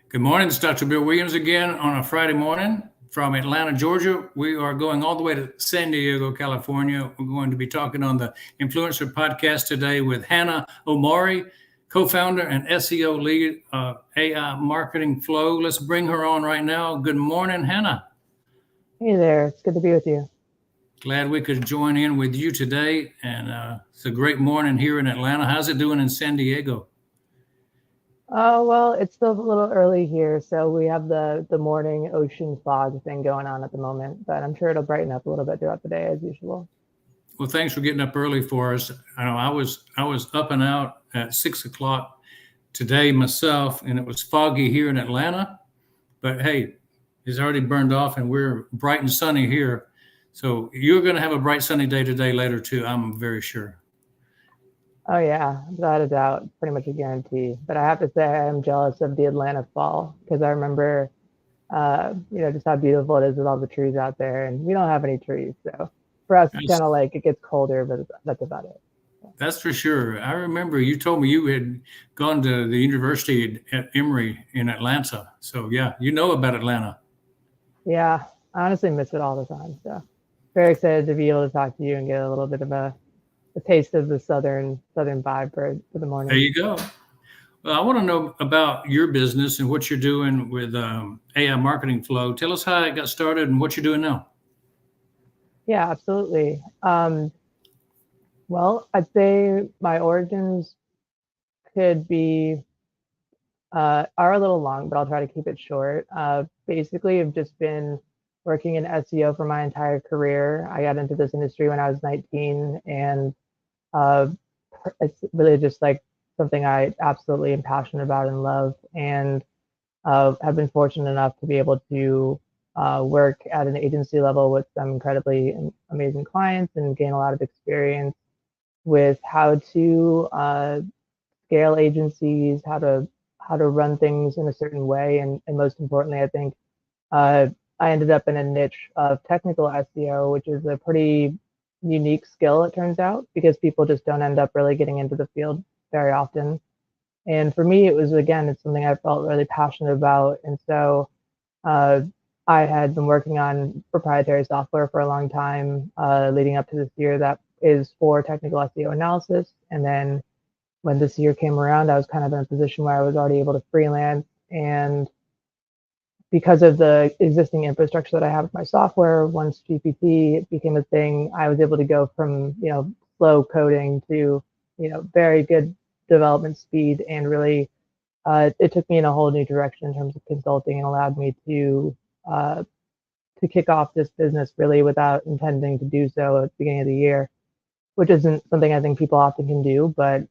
Good morning. It's Dr. Bill Williams again on a Friday morning from Atlanta, Georgia. We are going all the way to San Diego, California. We're going to be talking on the Influencer Podcast today with Hana Omori, co-founder and SEO lead of AI Marketing Flow. Let's bring her on right now. Good morning, Hana. Hey there. It's good to be with you. Glad we could join in with you today. And it's a great morning here in Atlanta. How's it doing in San Diego? Well, it's still a little early here, so we have the morning ocean fog thing going on at the moment, but I'm sure it'll brighten up a little bit throughout the day as usual. Well, thanks for getting up early for us. I know I was up and out at 6 o'clock today myself, and it was foggy here in Atlanta. But hey, it's already burned off, and we're bright and sunny here. So you're going to have a bright sunny day today later too. I'm very sure. Oh yeah, without a doubt, pretty much a guarantee. But I have to say I am jealous of the Atlanta fall because I remember, just how beautiful it is with all the trees out there, and we don't have any trees. So for us, it's kind of like it gets colder, but that's about it. That's for sure. I remember you told me you had gone to the university at Emory in Atlanta. So yeah, you know about Atlanta. Yeah, I honestly miss it all the time. So very excited to be able to talk to you and get a little bit of a taste of the southern vibe for the morning. There you go. Well, I want to know about your business and what you're doing with AI Marketing Flow. Tell us how it got started and what you're doing now. Yeah, absolutely. Well, I'd say my origins could be are a little long, but I'll try to keep it short. Basically, I've just been working in SEO for my entire career. I got into this industry when I was 19, and it's really just like something I absolutely am passionate about and love, and have been fortunate enough to be able to work at an agency level with some incredibly amazing clients and gain a lot of experience with how to scale agencies, how to run things in a certain way, and most importantly, I think I ended up in a niche of technical SEO, which is a pretty unique skill, it turns out, because people just don't end up really getting into the field very often. And for me, it's something I felt really passionate about. And so I had been working on proprietary software for a long time, leading up to this year that is for technical SEO analysis. And then when this year came around, I was kind of in a position where I was already able to freelance. And because of the existing infrastructure that I have with my software, once GPT became a thing, I was able to go from, slow coding to, very good development speed. And really, it took me in a whole new direction in terms of consulting and allowed me to kick off this business really without intending to do so at the beginning of the year, which isn't something I think people often can do. But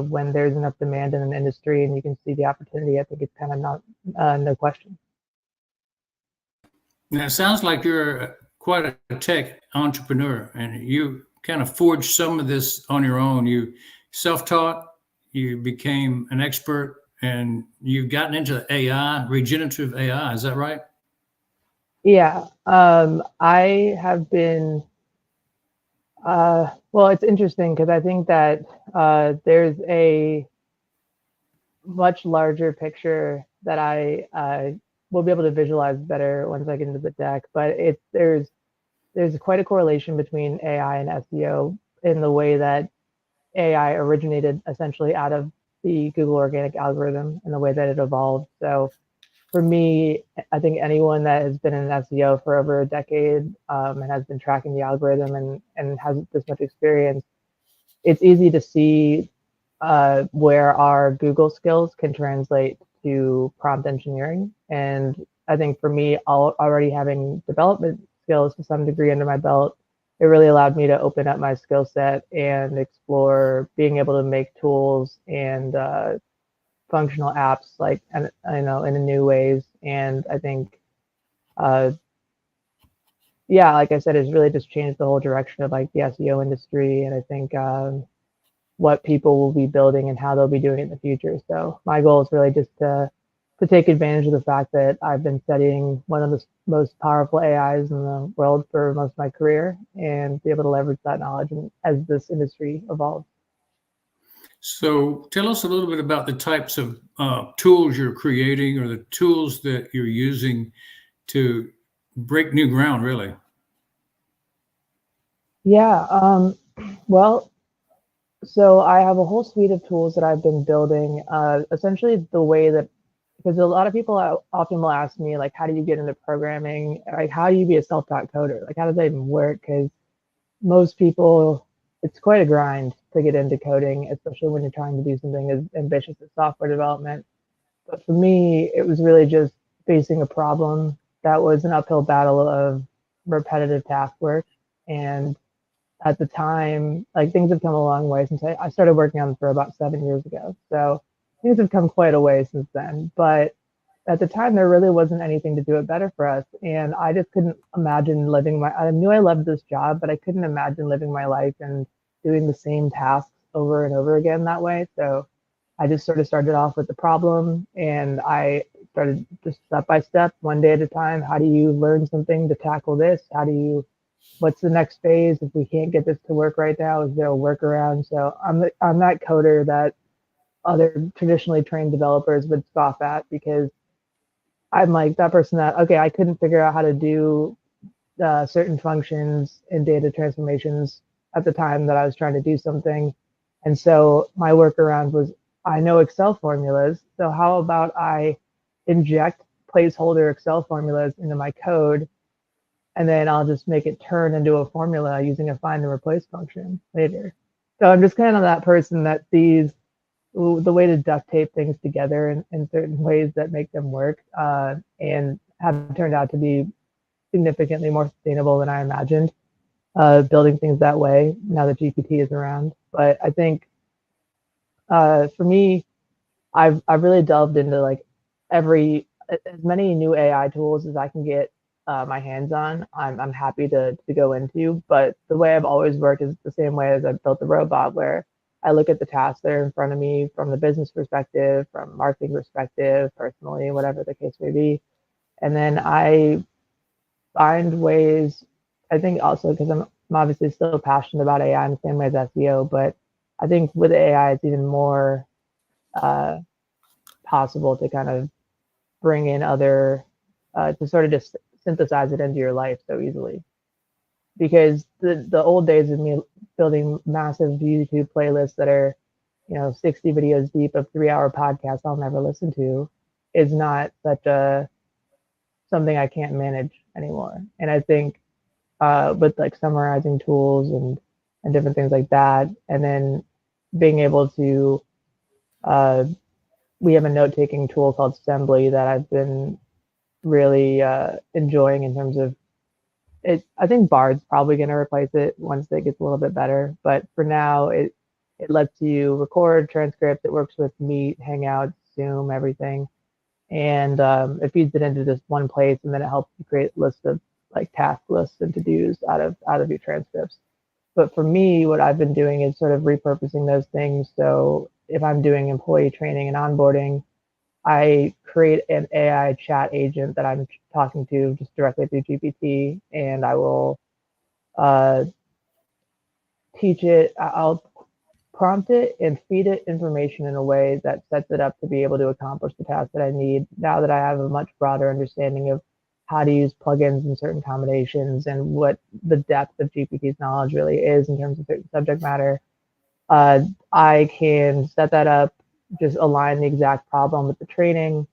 when there's enough demand in an industry and you can see the opportunity, I think it's kind of not no question. Now, it sounds like you're quite a tech entrepreneur, and you kind of forged some of this on your own. You self-taught, you became an expert, and you've gotten into AI, regenerative AI. Is that right? Yeah, I have been. Well, it's interesting because I think that there's a much larger picture that I will be able to visualize better once I get into the deck. But there's quite a correlation between AI and SEO in the way that AI originated essentially out of the Google organic algorithm and the way that it evolved. So for me, I think anyone that has been in SEO for over a decade and has been tracking the algorithm and has this much experience, it's easy to see where our Google skills can translate to prompt engineering. And I think for me, already having development skills to some degree under my belt, it really allowed me to open up my skill set and explore being able to make tools and functional apps like in new ways. And I think like I said, it's really just changed the whole direction of like the SEO industry. And I think what people will be building and how they'll be doing it in the future. So my goal is really just to take advantage of the fact that I've been studying one of the most powerful AIs in the world for most of my career and be able to leverage that knowledge as this industry evolves. So tell us a little bit about the types of tools you're creating or the tools that you're using to break new ground, really. Yeah. Well, so I have a whole suite of tools that I've been building. Essentially, the way that because a lot of people often will ask me like, how do you get into programming? Like, how do you be a self-taught coder? Like, how does that even work? Because most people, it's quite a grind to get into coding, especially when you're trying to do something as ambitious as software development. But for me, it was really just facing a problem that was an uphill battle of repetitive task work. And at the time, like things have come a long way since I started working on them for about 7 years ago. So things have come quite a way since then. But at the time, there really wasn't anything to do it better for us. And I just couldn't imagine I knew I loved this job, but I couldn't imagine living my life and doing the same tasks over and over again that way. So I just sort of started off with the problem and I started just step by step, one day at a time. How do you learn something to tackle this? What's the next phase? If we can't get this to work right now, is there a workaround? So I'm that coder that other traditionally trained developers would scoff at because I'm like that person that, okay, I couldn't figure out how to do certain functions and data transformations at the time that I was trying to do something. And so my workaround was I know Excel formulas. So how about I inject placeholder Excel formulas into my code and then I'll just make it turn into a formula using a find and replace function later. So I'm just kind of that person that sees the way to duct tape things together in certain ways that make them work and have turned out to be significantly more sustainable than I imagined, building things that way now that GPT is around. But I think for me, I've really delved into like as many new AI tools as I can get my hands on. I'm happy to go into, but the way I've always worked is the same way as I built the robot, where I look at the tasks that are in front of me from the business perspective, from marketing perspective, personally, whatever the case may be, and then I find ways. I think also because I'm obviously still passionate about AI in the same way as SEO, but I think with AI it's even more uh, possible to kind of bring in other to sort of just synthesize it into your life so easily. Because the old days of me building massive YouTube playlists that are 60 videos deep of 3 hour podcasts I'll never listen to is not such a something I can't manage anymore. And I think with like summarizing tools and different things like that, and then being able to uh, we have a note taking tool called Assembly that I've been really enjoying in terms of it. I think Bard's probably going to replace it once it gets a little bit better, but for now it lets you record transcripts. It works with Meet, Hangouts, Zoom, everything, and it feeds it into this one place, and then it helps you create lists of like task lists and to dos out of your transcripts. But for me, what I've been doing is sort of repurposing those things. So if I'm doing employee training and onboarding, I create an AI chat agent that I'm talking to just directly through GPT, and I will uh, teach it. I'll prompt it and feed it information in a way that sets it up to be able to accomplish the task that I need. Now that I have a much broader understanding of how to use plugins in certain combinations and what the depth of GPT's knowledge really is in terms of certain subject matter, uh, I can set that up, just align the exact problem with the training,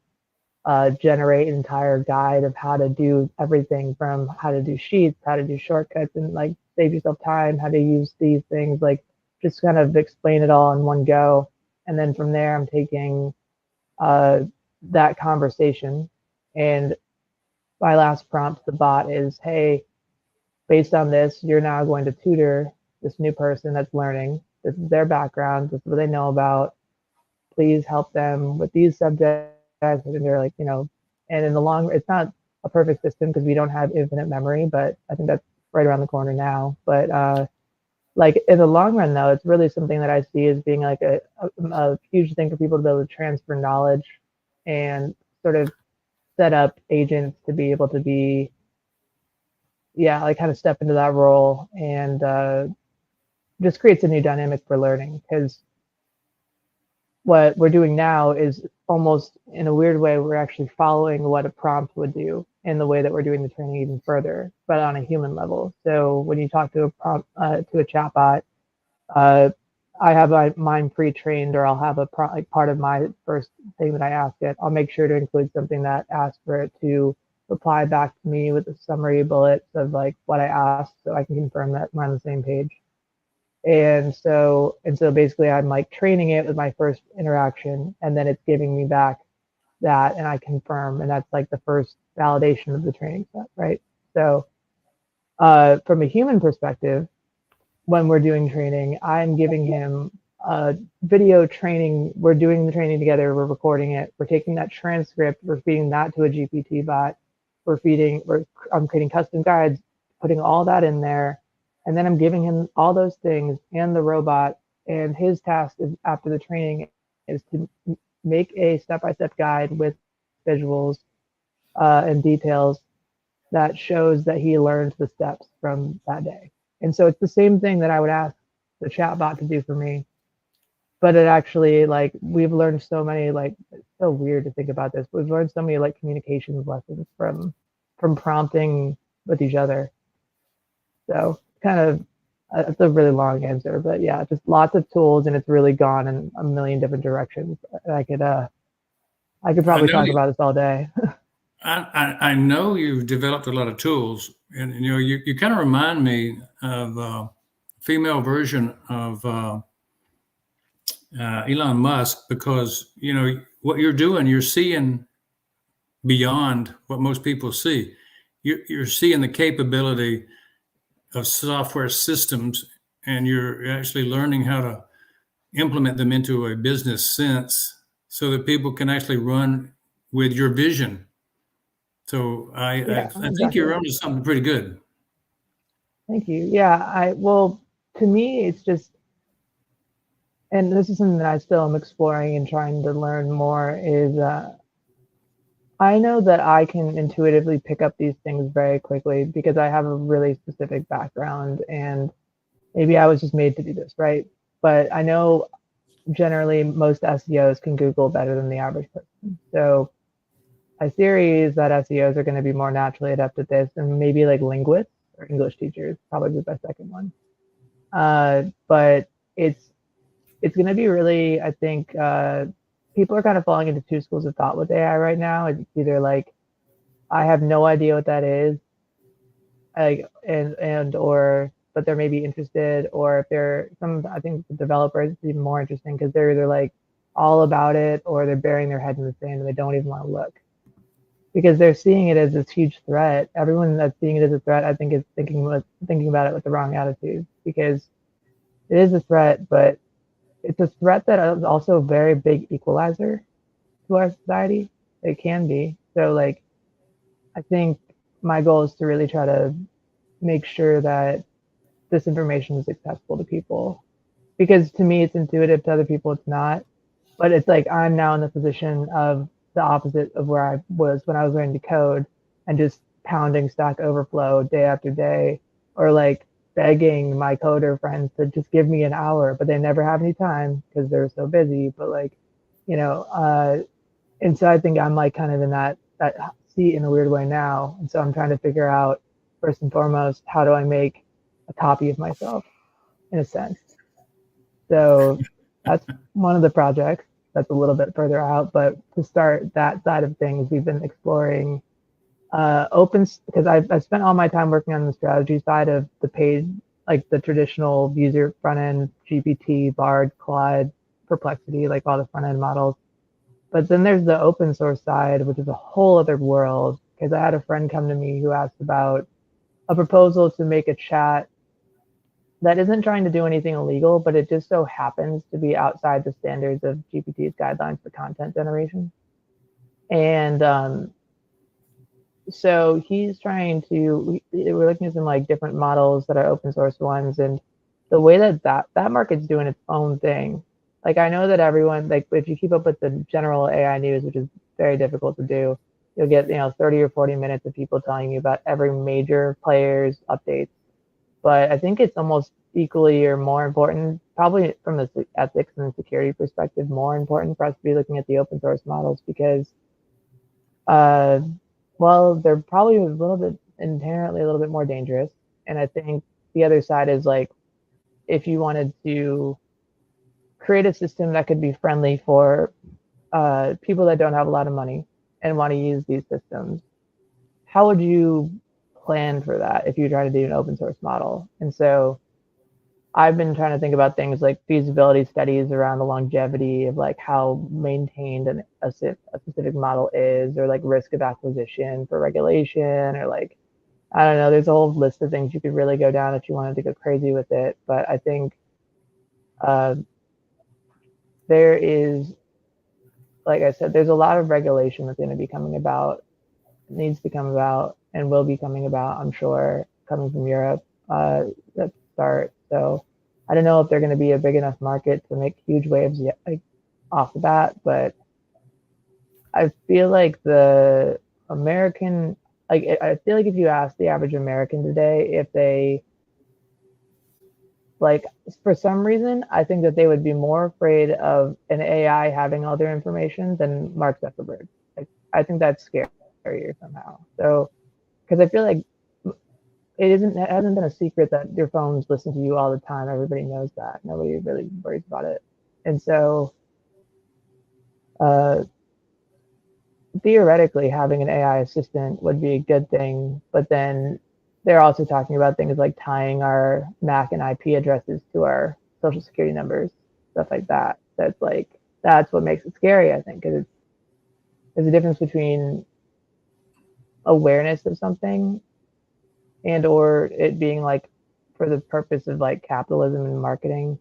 generate an entire guide of how to do everything from how to do sheets, how to do shortcuts, and like save yourself time, how to use these things, like just kind of explain it all in one go. And then from there, I'm taking uh, that conversation. And my last prompt to the bot is, hey, based on this, you're now going to tutor this new person that's learning. This is their background. This is what they know about. Please help them with these subjects. And they're like, and in the long, it's not a perfect system because we don't have infinite memory, but I think that's right around the corner now. But like in the long run, though, it's really something that I see as being like a huge thing for people to be able to transfer knowledge and sort of set up agents to be able to be, yeah, like kind of step into that role and just creates a new dynamic for learning because what we're doing now is almost in a weird way, we're actually following what a prompt would do in the way that we're doing the training even further, but on a human level. So when you talk to a prompt, to a chatbot, uh, I have mine pre-trained, or I'll have like part of my first thing that I ask it. I'll make sure to include something that asks for it to reply back to me with a summary bullets of like what I asked, so I can confirm that we're on the same page. And so basically I'm like training it with my first interaction, and then it's giving me back that, and I confirm, and that's like the first validation of the training set, right? So from a human perspective, when we're doing training, I'm giving him a video training. We're doing the training together. We're recording it. We're taking that transcript. We're feeding that to a GPT bot. I'm creating custom guides, putting all that in there. And then I'm giving him all those things and the robot. And his task is, after the training, is to make a step-by-step guide with visuals and details that shows that he learned the steps from that day. And so it's the same thing that I would ask the chatbot to do for me. But it actually, like, we've learned so many, like, it's so weird to think about this. We've learned so many like communications lessons from prompting with each other. So kind of, it's a really long answer, but yeah, just lots of tools, and it's really gone in a million different directions. I could probably talk about this all day. I know you've developed a lot of tools, and you kind of remind me of a female version of Elon Musk, because what you're doing, you're seeing beyond what most people see. You're seeing the capability of software systems, and you're actually learning how to implement them into a business sense so that people can actually run with your vision. So Yeah, I think exactly. you're onto something pretty good. Thank you. Yeah, well, to me, it's just, and this is something that I still am exploring and trying to learn more, is I know that I can intuitively pick up these things very quickly because I have a really specific background, and maybe I was just made to do this, right? But I know generally most SEOs can Google better than the average person. So my theory is that SEOs are going to be more naturally adept at this, and maybe like linguists or English teachers, probably my second one. But it's going to be really, I think, people are kind of falling into two schools of thought with AI right now. It's either like, I have no idea what that is, like, or but they're maybe interested, or if they're some, I think the developers, it's even more interesting because they're either like all about it, or they're burying their head in the sand and they don't even want to look because they're seeing it as this huge threat. Everyone that's seeing it as a threat, I think, is thinking about it with the wrong attitude, because it is a threat, but it's a threat that is also a very big equalizer to our society. It can be. So like, I think my goal is to really try to make sure that this information is accessible to people, because to me it's intuitive, to other people it's not. But it's like, I'm now in the position of the opposite of where I was when I was learning to code and just pounding Stack Overflow day after day, or like begging my coder friends to just give me an hour, but they never have any time because they're so busy. But like, you know, and so I think I'm like kind of in that seat in a weird way now. And so I'm trying to figure out, first and foremost, how do I make a copy of myself, in a sense. So that's one of the projects that's a little bit further out. But to start that side of things, we've been exploring because I've spent all my time working on the strategy side of the paid, like the traditional user front end, GPT, Bard, Claude, Perplexity, like all the front end models. But then there's the open source side, which is a whole other world. Because I had a friend come to me who asked about a proposal to make a chat that isn't trying to do anything illegal, but it just so happens to be outside the standards of GPT's guidelines for content generation. And so he's trying to, we're looking at some like different models that are open source ones, and the way that market's doing its own thing. Like, I know that everyone, like, if you keep up with the general AI news, which is very difficult to do, you'll get 30 or 40 minutes of people telling you about every major player's updates. But I think it's almost equally or more important, probably from the ethics and security perspective, more important for us to be looking at the open source models because, well, they're probably a little bit inherently a little bit more dangerous. And I think the other side is like, if you wanted to create a system that could be friendly for people that don't have a lot of money and want to use these systems, how would you plan for that if you try to do an open source model? And so I've been trying to think about things like feasibility studies around the longevity of like how maintained a specific model is, or like risk of acquisition for regulation, or like, I don't know, there's a whole list of things you could really go down if you wanted to go crazy with it. But I think uh, there is, like I said, there's a lot of regulation that's going to be coming about, needs to come about, and will be coming about, I'm sure, coming from Europe at start. So I don't know if they're going to be a big enough market to make huge waves yet, like off the bat, but I feel like the American, like I feel like if you ask the average American today if they, like, for some reason, I think that they would be more afraid of an AI having all their information than Mark Zuckerberg. Like, I think that's scarier somehow. So, because I feel like it hasn't been a secret that your phones listen to you all the time. Everybody knows that. Nobody really worries about it. And so, uh, theoretically, having an AI assistant would be a good thing. But then they're also talking about things like tying our MAC and IP addresses to our social security numbers, stuff like that. That's like, that's what makes it scary, I think, because there's a difference between awareness of something and or it being like for the purpose of like capitalism and marketing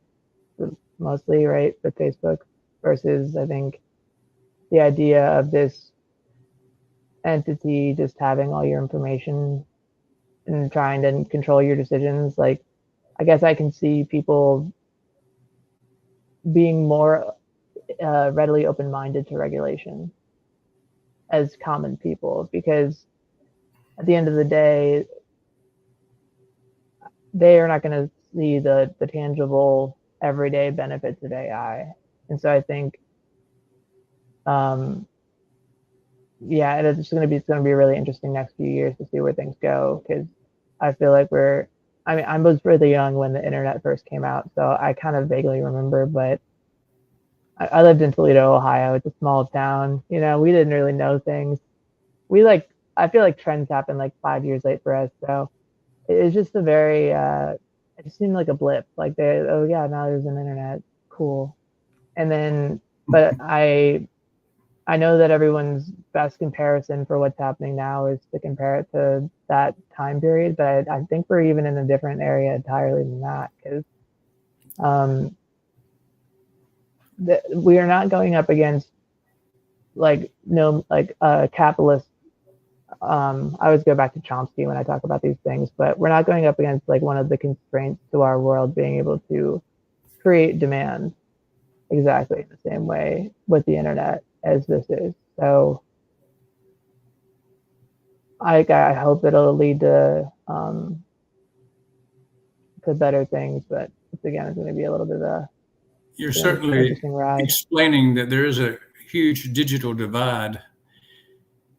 mostly, right, for Facebook, versus I think the idea of this entity just having all your information and trying to control your decisions. Like, I guess I can see people being more readily open-minded to regulation as common people, because at the end of the day, they are not going to see the tangible everyday benefits of AI. And so I think, yeah, it's going to be a really interesting next few years to see where things go, because I feel like I mean, I was really young when the internet first came out, so I kind of vaguely remember, but I lived in Toledo, Ohio. It's a small town. You know, we didn't really know things. We like, I feel like trends happen like 5 years late for us. So it's just a very, it just seemed like a blip. Like oh yeah, now there's an internet. Cool. And then, but I know that everyone's best comparison for what's happening now is to compare it to that time period. But I think we're even in a different area entirely than that, because we are not going up against like no like capitalist. I always go back to Chomsky when I talk about these things, but we're not going up against like one of the constraints to our world being able to create demand exactly in the same way with the internet as this is. So I hope it'll lead to better things, but again, it's going to be a little bit of a You're certainly interesting ride. explaining that there is a huge digital divide.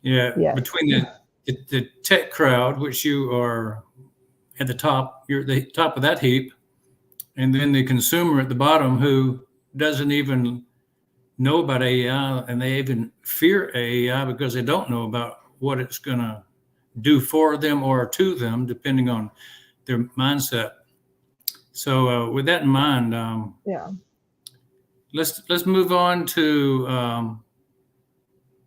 Yeah, Yes. between the tech crowd, which you are at the top, you're at the top of that heap, and then the consumer at the bottom who doesn't even know about AI, and they even fear AI because they don't know about what it's going to do for them or to them, depending on their mindset. So, with that in mind, Yeah. let's move on to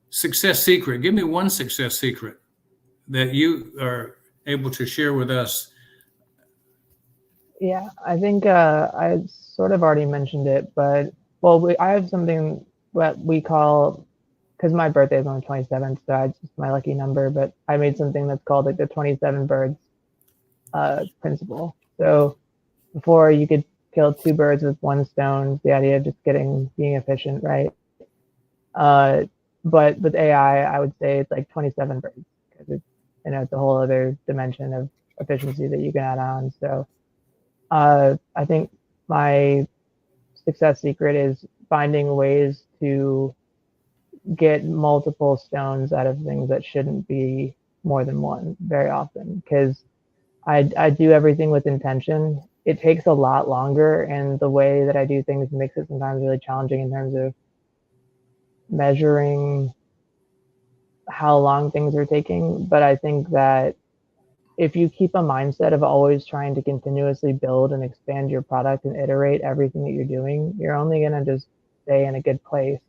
success secret. Give me one success secret that you are able to share with us. Yeah, I think I sort of already mentioned it, but well, I have something that we call, because my birthday is on the 27th, so it's just my lucky number, but I made something that's called like the 27 birds principle. So before you could kill two birds with one stone, the idea of just being efficient, right? Uh, but with AI, I would say it's like 27 birds, because it's, you know, it's a whole other dimension of efficiency that you can add on. So I think my success secret is finding ways to get multiple stones out of things that shouldn't be more than one very often, because I do everything with intention. It takes a lot longer, and the way that I do things makes it sometimes really challenging in terms of measuring how long things are taking. But I think that if you keep a mindset of always trying to continuously build and expand your product and iterate everything that you're doing, you're only going to just stay in a good place,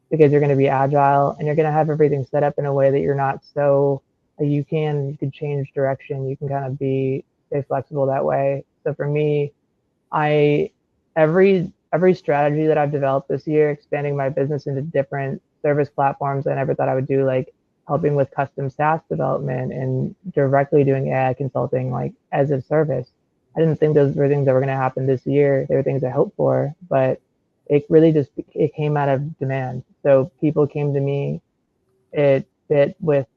because you're going to be agile and you're going to have everything set up in a way that you're not so you can change direction. You can kind of stay flexible that way. So for me, I every strategy that I've developed this year, expanding my business into different service platforms I never thought I would do, like helping with custom SaaS development and directly doing AI consulting, like as a service. I didn't think those were things that were going to happen this year. They were things I hoped for, but it came out of demand. So people came to me. It fit with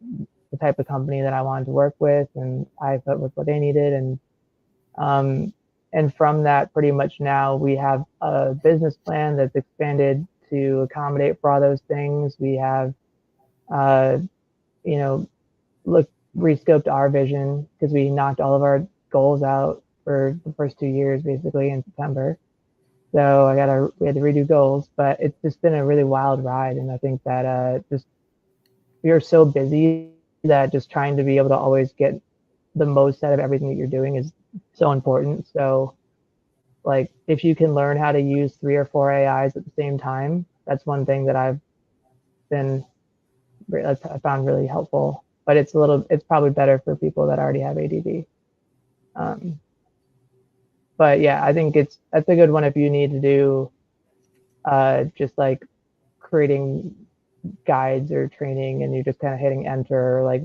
the type of company that I wanted to work with, and I fit with what they needed. Um, and from that, pretty much now we have a business plan that's expanded to accommodate for all those things. We have, uh, you know, rescoped our vision because we knocked all of our goals out for the first 2 years, basically in September. So we had to redo goals, but it's just been a really wild ride. And I think that just you're so busy that just trying to be able to always get the most out of everything that you're doing is so important. So like if you can learn how to use 3 or 4 AIs at the same time, that's one thing that been I found really helpful. But it's probably better for people that already have ADD. Um, but yeah, I think that's a good one if you need to do just like creating guides or training and you're just kind of hitting enter, or like,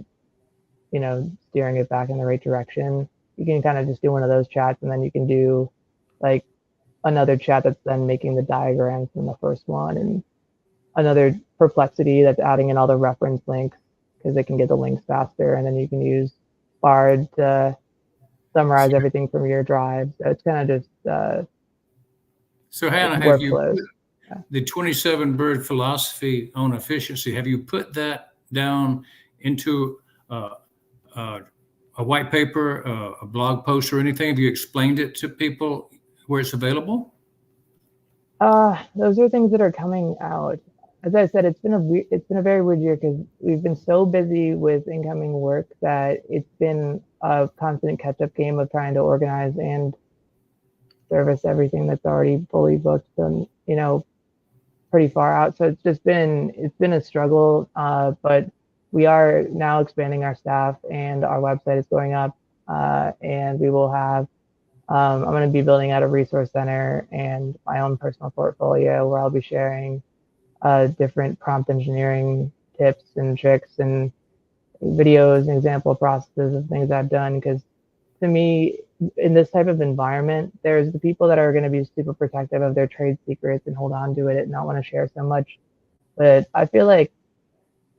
steering it back in the right direction. You can kind of just do one of those chats, and then you can do like another chat that's then making the diagrams from the first one, and another perplexity that's adding in all the reference links because they can get the links faster, and then you can use Bard to summarize everything from your drive. So it's kind of just So Hannah, have you workflows. the 27 bird philosophy on efficiency, have you put that down into a white paper, a blog post, or anything? Have you explained it to people where it's available? Those are things that are coming out. As I said, it's been a very weird year because we've been so busy with incoming work that it's been a constant catch-up game of trying to organize and service everything that's already fully booked and pretty far out. So it's been a struggle, but we are now expanding our staff and our website is going up, and we will have. I'm going to be building out a resource center and my own personal portfolio where I'll be sharing different prompt engineering tips and tricks and videos and example processes of things I've done. Because to me, in this type of environment, there's the people that are going to be super protective of their trade secrets and hold on to it and not want to share so much. But I feel like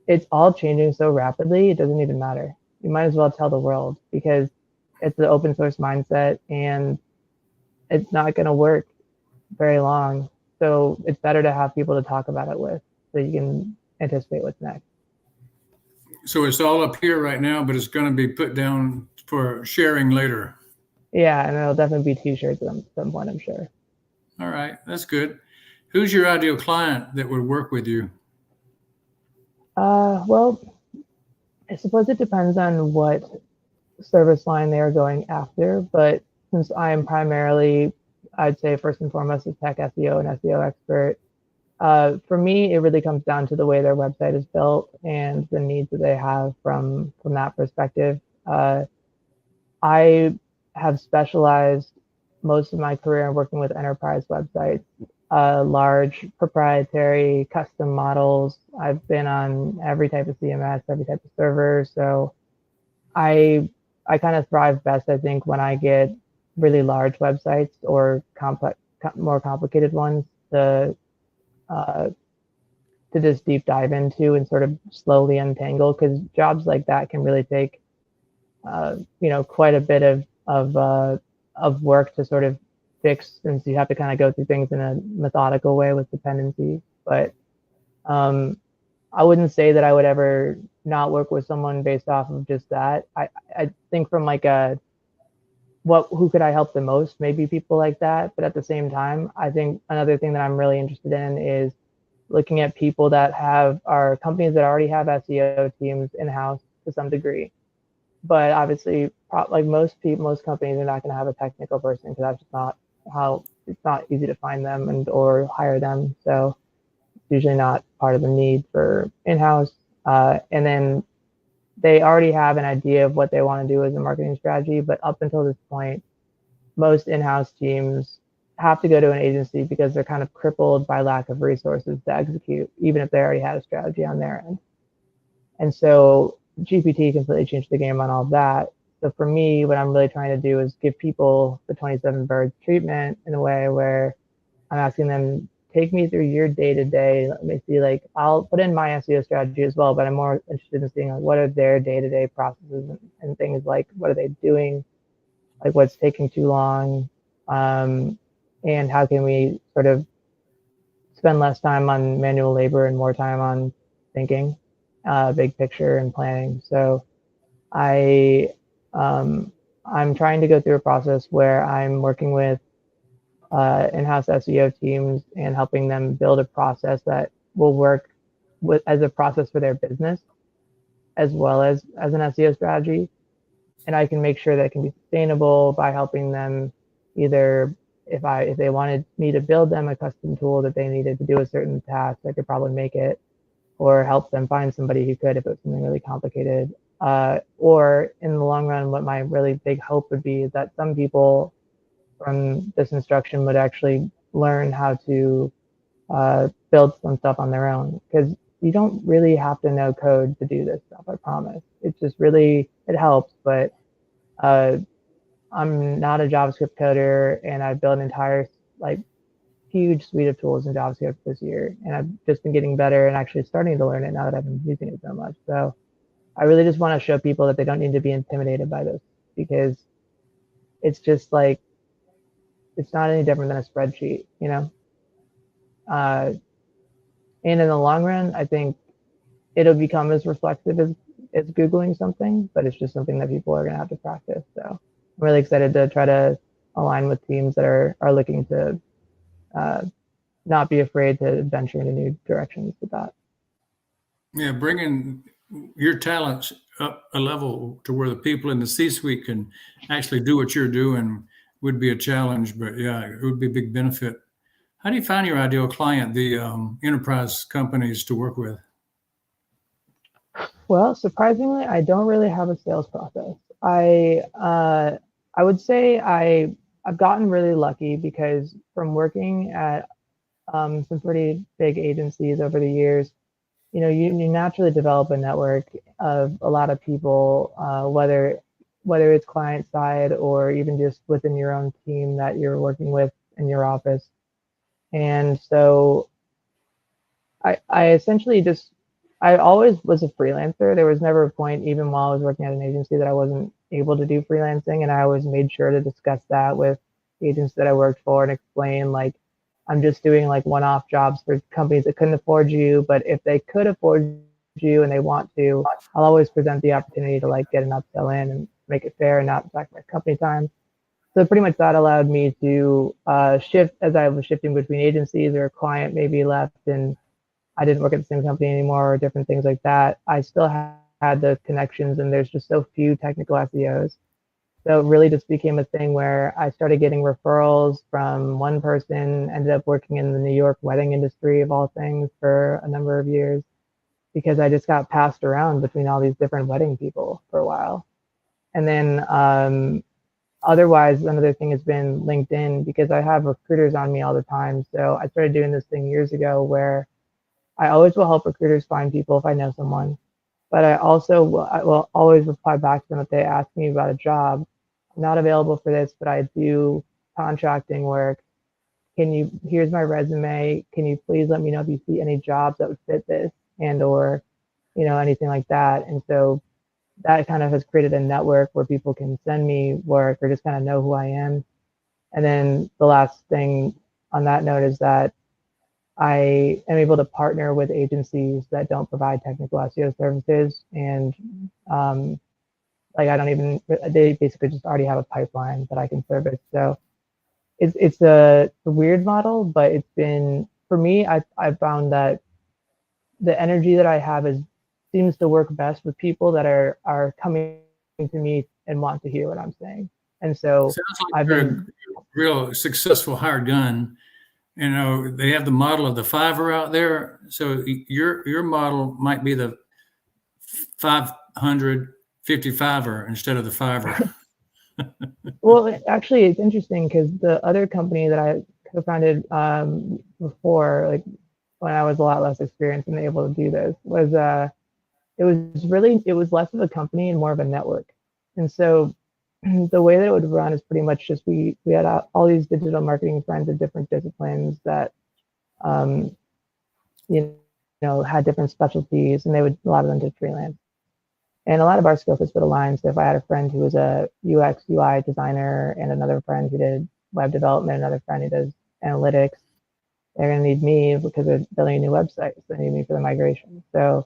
it's all changing so rapidly, it doesn't even matter. You might as well tell the world because it's an open source mindset and it's not going to work very long. So it's better to have people to talk about it with so you can anticipate what's next. So it's all up here right now, but it's going to be put down for sharing later. Yeah, and there'll definitely be t-shirts at some point, I'm sure. All right, that's good. Who's your ideal client that would work with you? Well, I suppose it depends on what service line they are going after, but since I am primarily, I'd say first and foremost, a tech SEO and SEO expert, for me, it really comes down to the way their website is built and the needs that they have from that perspective. I have specialized most of my career in working with enterprise websites, large proprietary custom models. I've been on every type of CMS, every type of server. So I kind of thrive best, I think, when I get really large websites or more complicated ones to just deep dive into and sort of slowly untangle, because jobs like that can really take quite a bit of of work to sort of fix, since you have to kind of go through things in a methodical way with dependency. But I wouldn't say that I would ever not work with someone based off of just that. I think from like a who could I help the most? Maybe people like that. But at the same time, I think another thing that I'm really interested in is looking at people that are companies that already have SEO teams in house to some degree. But obviously, like most companies are not going to have a technical person, because that's just not how it's not easy to find them or hire them. So it's usually not part of the need for in-house. And then they already have an idea of what they want to do as a marketing strategy. But up until this point, most in-house teams have to go to an agency because they're kind of crippled by lack of resources to execute, even if they already had a strategy on their end. And so GPT completely changed the game on all that. So for me, what I'm really trying to do is give people the 27 birds treatment in a way where I'm asking them, take me through your day-to-day. Let me see, like, I'll put in my SEO strategy as well, but I'm more interested in seeing like, what are their day-to-day processes and things, like what are they doing, like what's taking too long, and how can we sort of spend less time on manual labor and more time on thinking big picture and planning. So I I'm trying to go through a process where I'm working with in-house SEO teams and helping them build a process that will work as a process for their business, as well as an SEO strategy. And I can make sure that it can be sustainable by helping them, either if they wanted me to build them a custom tool that they needed to do a certain task, I could probably make it, or help them find somebody who could if it was something really complicated. Or in the long run, what my really big hope would be is that some people from this instruction would actually learn how to build some stuff on their own, because you don't really have to know code to do this stuff, I promise. It's just really, it helps, but I'm not a JavaScript coder, and I've built an entire like huge suite of tools in JavaScript this year, and I've just been getting better and actually starting to learn it now that I've been using it so much. So I really just want to show people that they don't need to be intimidated by this, because it's just like, it's not any different than a spreadsheet, you know? And in the long run, I think it'll become as reflexive as Googling something, but it's just something that people are going to have to practice. So I'm really excited to try to align with teams that are looking to not be afraid to venture into new directions with that. Yeah, bringing your talents up a level to where the people in the C-suite can actually do what you're doing would be a challenge, but yeah, it would be a big benefit. How do you find your ideal client, the enterprise companies to work with? Well, surprisingly, I don't really have a sales process. I would say I've gotten really lucky, because from working at some pretty big agencies over the years, you naturally develop a network of a lot of people, whether it's client side or even just within your own team that you're working with in your office. And so I essentially just, I always was a freelancer. There was never a point, even while I was working at an agency, that I wasn't able to do freelancing. And I always made sure to discuss that with the agents that I worked for and explain, like, I'm just doing like one-off jobs for companies that couldn't afford you. But if they could afford you and they want to, I'll always present the opportunity to like get an upsell in and make it fair and not affect my company time. So pretty much that allowed me to shift as I was shifting between agencies, or a client maybe left and I didn't work at the same company anymore, or different things like that. I still had those connections, and there's just so few technical SEOs. So it really just became a thing where I started getting referrals from one person, ended up working in the New York wedding industry of all things for a number of years, because I just got passed around between all these different wedding people for a while. And then otherwise, another thing has been LinkedIn, because I have recruiters on me all the time. So I started doing this thing years ago where I always will help recruiters find people if I know someone, but I will always reply back to them if they ask me about a job. I'm not available for this, but I do contracting work. Here's my resume. Can you please let me know if you see any jobs that would fit this, and or, anything like that. And so that kind of has created a network where people can send me work or just kind of know who I am. And then the last thing on that note is that I am able to partner with agencies that don't provide technical SEO services. And like, I don't even, they basically just already have a pipeline that I can service. So it's a weird model, but it's been, for me, I found that the energy that I have seems to work best with people that are coming to me and want to hear what I'm saying. And so Sounds like I've you're a been, real successful hired gun. You know, they have the model of the fiver out there. So your model might be the 555er instead of the fiver. well, actually, it's interesting because the other company that I co-founded before, like when I was a lot less experienced and able to do this, was it was less of a company and more of a network. And so the way that it would run is pretty much just we had all these digital marketing friends of different disciplines that um, you know had different specialties, and a lot of them did freelance. And a lot of our skill sets would align. So if I had a friend who was a UX UI designer and another friend who did web development, another friend who does analytics, they're going to need me because they're building a new website. So they need me for the migration. So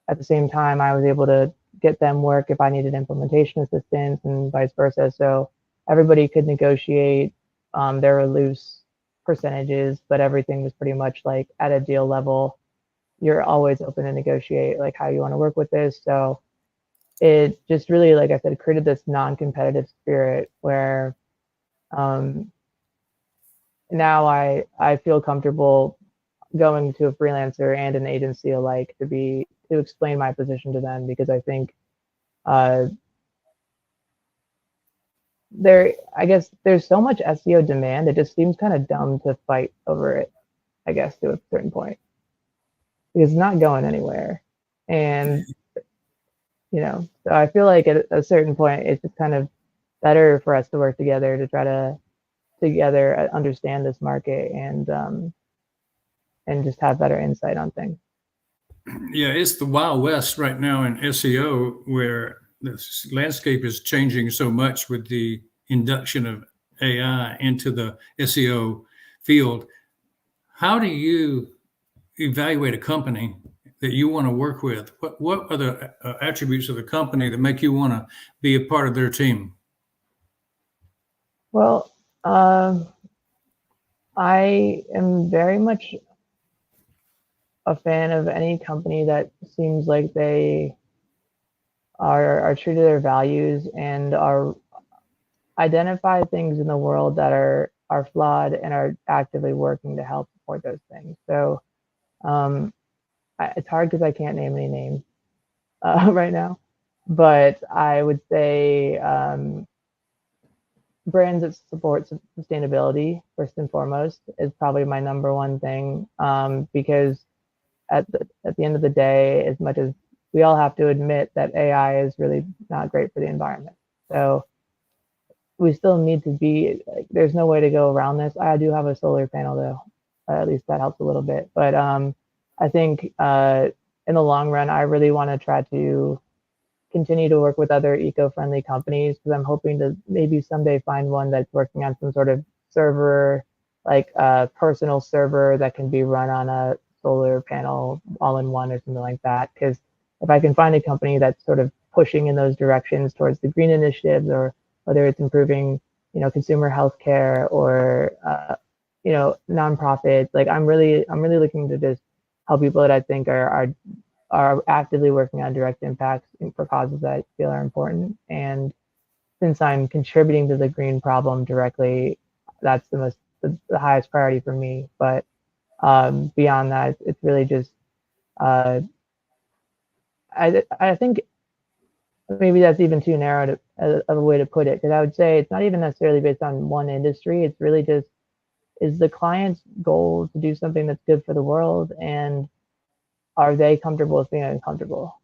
at the same time, I was able to get them work if I needed implementation assistance and vice versa. So everybody could negotiate. There were loose percentages, but everything was pretty much like at a deal level. You're always open to negotiate like how you want to work with this. So it just really, like I said, created this non-competitive spirit where now I feel comfortable going to a freelancer and an agency alike to explain my position to them, because I think uh, I guess there's so much SEO demand, it just seems kind of dumb to fight over it, I guess, to a certain point, because it's not going anywhere. And so I feel like at a certain point it's just kind of better for us to work together to try to together understand this market and just have better insight on things. Yeah, it's the Wild West right now in SEO, where the landscape is changing so much with the induction of AI into the SEO field. How do you evaluate a company that you want to work with? What are the attributes of the company that make you want to be a part of their team? Well, I am very much a fan of any company that seems like they are true to their values and are identify things in the world that are flawed and are actively working to help support those things. So it's hard because I can't name any names right now, but I would say brands that support sustainability first and foremost is probably my number one thing, because at the end of the day, as much as we all have to admit that AI is really not great for the environment, so we still need to be like, there's no way to go around this. I do have a solar panel though, at least that helps a little bit. But I think in the long run, I really want to try to continue to work with other eco-friendly companies, because I'm hoping to maybe someday find one that's working on some sort of server, like a personal server that can be run on a solar panel all in one or something like that. Because if I can find a company that's sort of pushing in those directions towards the green initiatives, or whether it's improving, consumer healthcare or, nonprofits, like I'm really looking to just help people that I think are actively working on direct impacts for causes that I feel are important. And since I'm contributing to the green problem directly, that's the highest priority for me. But beyond that, it's really just I think maybe that's even too narrow of a way to put it, because I would say it's not even necessarily based on one industry. It's really just, is the client's goal to do something that's good for the world, and are they comfortable with being uncomfortable?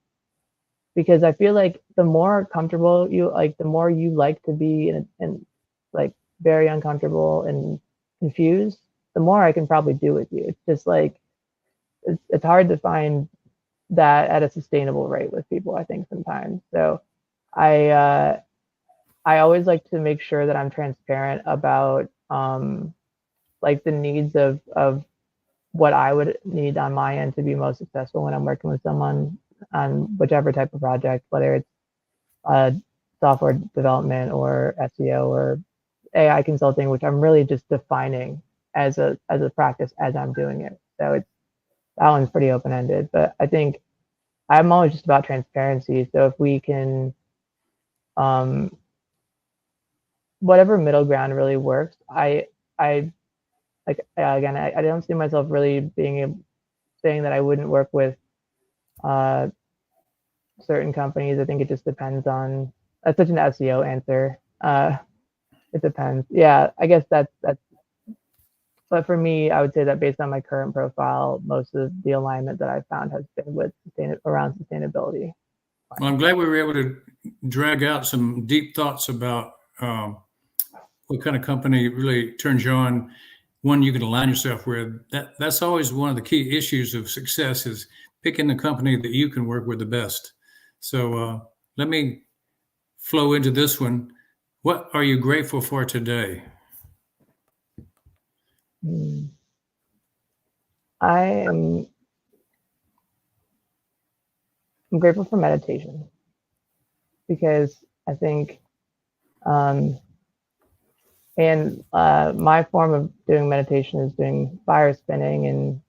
Because I feel like the more comfortable you like, the more you like to be in like very uncomfortable and confused, the more I can probably do with you. It's just like it's hard to find that at a sustainable rate with people, I think sometimes. So I always like to make sure that I'm transparent about like the needs of what I would need on my end to be most successful when I'm working with someone on whichever type of project, whether it's software development or SEO or AI consulting, which I'm really just defining as a practice as I'm doing it. So it's that one's pretty open ended. But I think I'm always just about transparency. So if we can, um, whatever middle ground really works, I like again, I don't see myself really being saying that I wouldn't work with uh, certain companies. I think it just depends on. That's such an SEO answer. It depends. Yeah, I guess that's. But for me, I would say that based on my current profile, most of the alignment that I've found has been with around sustainability. Well, I'm glad we were able to drag out some deep thoughts about what kind of company really turns you on, one you can align yourself with. That's always one of the key issues of success is picking the company that you can work with the best. So let me flow into this one. What are you grateful for today? Hmm. I am I'm grateful for meditation because I think um, and my form of doing meditation is doing fire spinning and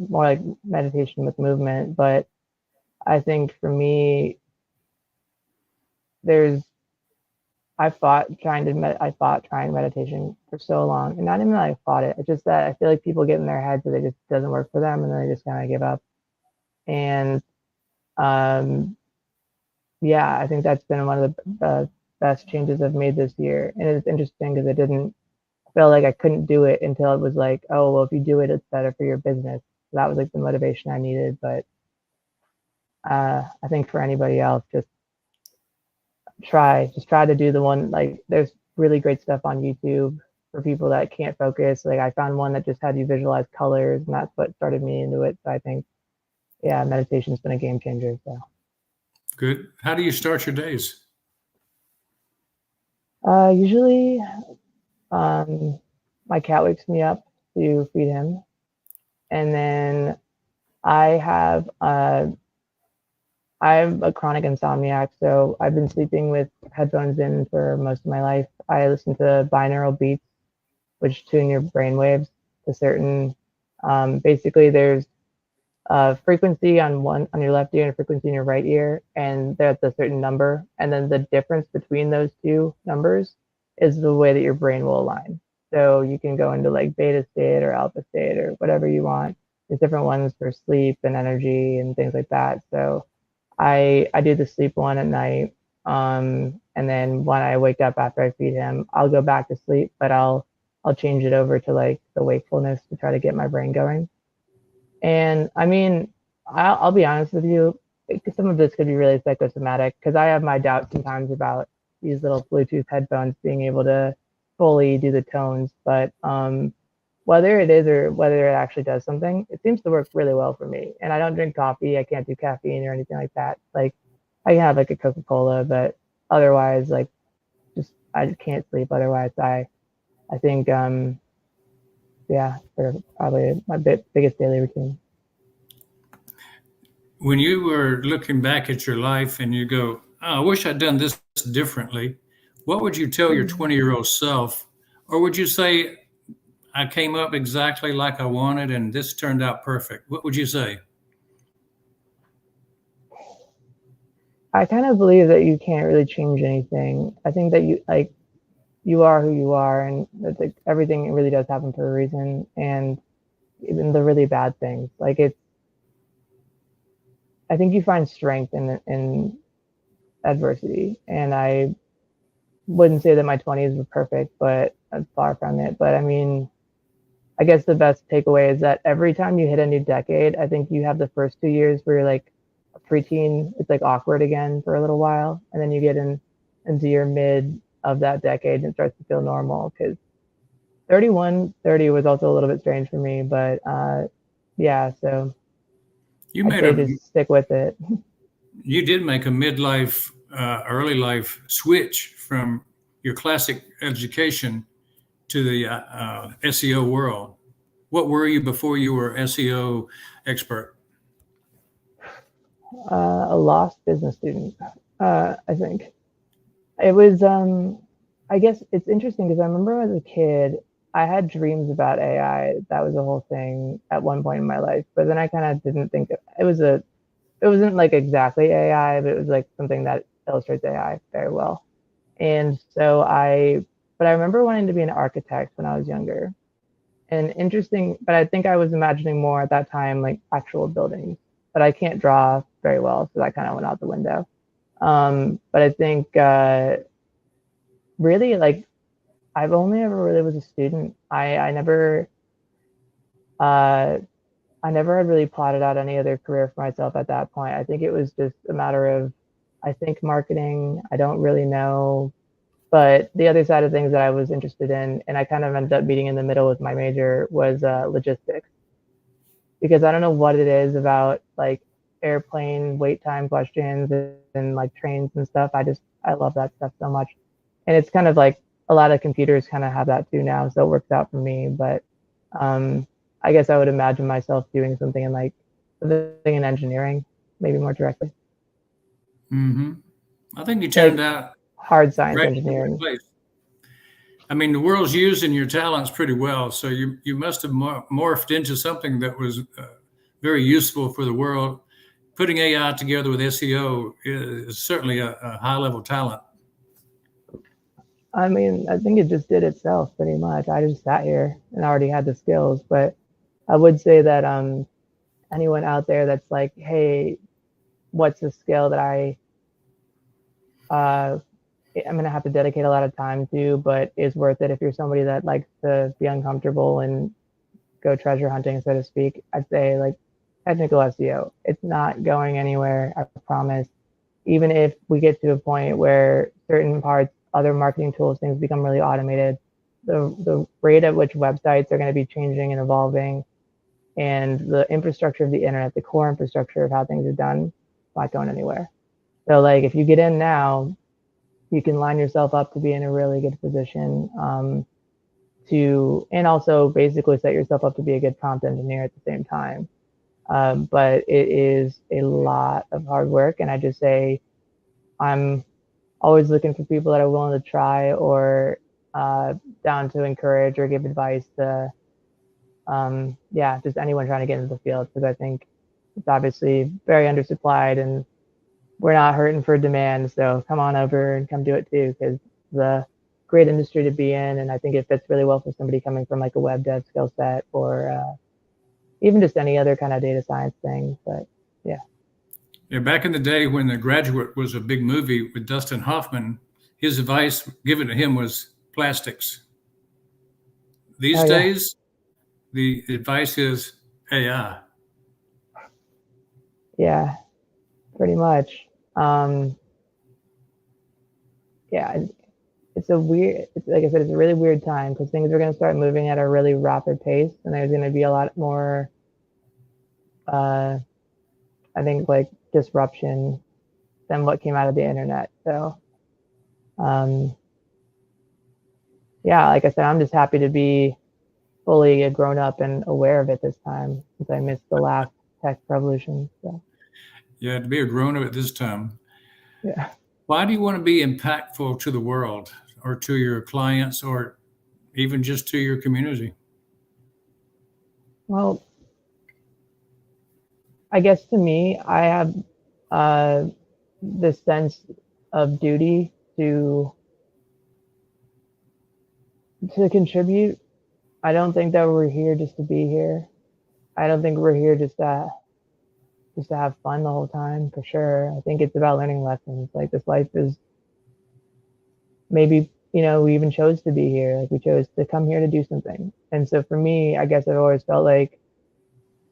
more like meditation with movement. But I think for me, there's I fought trying meditation for so long, and not even that I fought it. It's just that I feel like people get in their heads that it just doesn't work for them, and then they just kind of give up. And um, yeah, I think that's been one of the best changes I've made this year. And it's interesting because I didn't feel like I couldn't do it until it was like, oh, well, if you do it, it's better for your business. So that was like the motivation I needed. But I think for anybody else, just try to do the one, like there's really great stuff on YouTube for people that can't focus. Like I found one that just had you visualize colors, and that's what started me into it. So I think, yeah, meditation's been a game changer. So Good. How do you start your days? usually um, my cat wakes me up to feed him, and then I have I'm a chronic insomniac, so I've been sleeping with headphones in for most of my life. I listen to binaural beats, which tune your brain waves to certain. Basically, there's a frequency on your left ear and a frequency in your right ear, and they're at a certain number. And then the difference between those two numbers is the way that your brain will align. So you can go into like beta state or alpha state or whatever you want. There's different ones for sleep and energy and things like that. So I do the sleep one at night. And then when I wake up after I feed him, I'll go back to sleep, but I'll change it over to like the wakefulness to try to get my brain going. And I mean, I'll be honest with you, some of this could be really psychosomatic because I have my doubts sometimes about these little Bluetooth headphones being able to fully do the tones. But whether it is or whether it actually does something, it seems to work really well for me. And I don't drink coffee. I can't do caffeine or anything like that. Like I can have like a Coca-Cola, but otherwise, like just I just can't sleep. Otherwise, I think yeah, they're probably my biggest daily routine. When you were looking back at your life and you go, oh, I wish I'd done this differently, what would you tell your 20-year-old self? Or would you say, I came up exactly like I wanted and this turned out perfect? What would you say? I kind of believe that you can't really change anything. I think that you are who you are, and that like everything really does happen for a reason, and even the really bad things. Like it's, I think you find strength in adversity, and I wouldn't say that my 20s were perfect, but I'm far from it. But I mean, I guess the best takeaway is that every time you hit a new decade, I think you have the first 2 years where you're like a preteen, it's like awkward again for a little while, and then you get into your mid of that decade and it starts to feel normal because 31, 30 was also a little bit strange for me, but yeah, so You I'd made say a just stick with it. you did make a midlife, early life switch from your classic education to the SEO world. What were you before you were SEO expert? A lost business student, I think. It was, I guess it's interesting because I remember as a kid, I had dreams about AI. That was a whole thing at one point in my life. But then I kind of didn't think it wasn't like exactly AI, but it was like something that illustrates AI very well. And so but I remember wanting to be an architect when I was younger. And interesting, but I think I was imagining more at that time, like actual buildings. But I can't draw very well, so that kind of went out the window. But I think really like I've only ever really was a student. Uh, I never had really plotted out any other career for myself at that point. I think it was just a matter of, I think marketing. I don't really know, but the other side of things that I was interested in, and I kind of ended up meeting in the middle with my major, was logistics. Because I don't know what it is about like airplane wait time questions and like trains and stuff. I love that stuff so much. And it's kind of like a lot of computers kind of have that too now, so it works out for me. But um, I guess I would imagine myself doing something in engineering, maybe more directly, Hmm. I think you turned like out hard science right in the right engineering. place. I mean, the world's using your talents pretty well, so you must have morphed into something that was very useful for the world. Putting AI together with SEO is certainly a high level talent. I mean, I think it just did itself pretty much. I just sat here and already had the skills, but I would say that anyone out there that's like, hey, what's a skill that uh, I'm gonna have to dedicate a lot of time to, but is worth it if you're somebody that likes to be uncomfortable and go treasure hunting, so to speak. I'd say like technical SEO. It's not going anywhere, I promise. Even if we get to a point where certain parts, other marketing tools, things become really automated, the rate at which websites are going to be changing and evolving, and the infrastructure of the internet, the core infrastructure of how things are done, not going anywhere. So like if you get in now, you can line yourself up to be in a really good position and also basically set yourself up to be a good prompt engineer at the same time. But it is a lot of hard work, and I just say I'm always looking for people that are willing to try or down to encourage or give advice to yeah, just anyone trying to get into the field, because I think it's obviously very undersupplied and we're not hurting for demand. So come on over and come do it too, because it's a great industry to be in. And I think it fits really well for somebody coming from like a web dev skill set or even just any other kind of data science thing. But yeah. Yeah, back in the day when The Graduate was a big movie with Dustin Hoffman, his advice given to him was plastics. Oh, These yeah. days, the advice is AI. Yeah, pretty much. Um, yeah, it's like I said, it's a really weird time because things are going to start moving at a really rapid pace, and there's going to be a lot more, uh, I think, like disruption than what came out of the internet. So, um, yeah, like I said, I'm just happy to be fully a grown up and aware of it this time since I missed the last tech revolution. So, Yeah, to be a grown up at this time. yeah. Why do you want to be impactful to the world or to your clients or even just to your community? Well, I guess to me, I have uh, this sense of duty to contribute. I don't think that we're here just to be here. I don't think we're here just to have fun the whole time, for sure. I think it's about learning lessons. Like this life is maybe, we even chose to be here. Like we chose to come here to do something. And so for me, I guess I've always felt like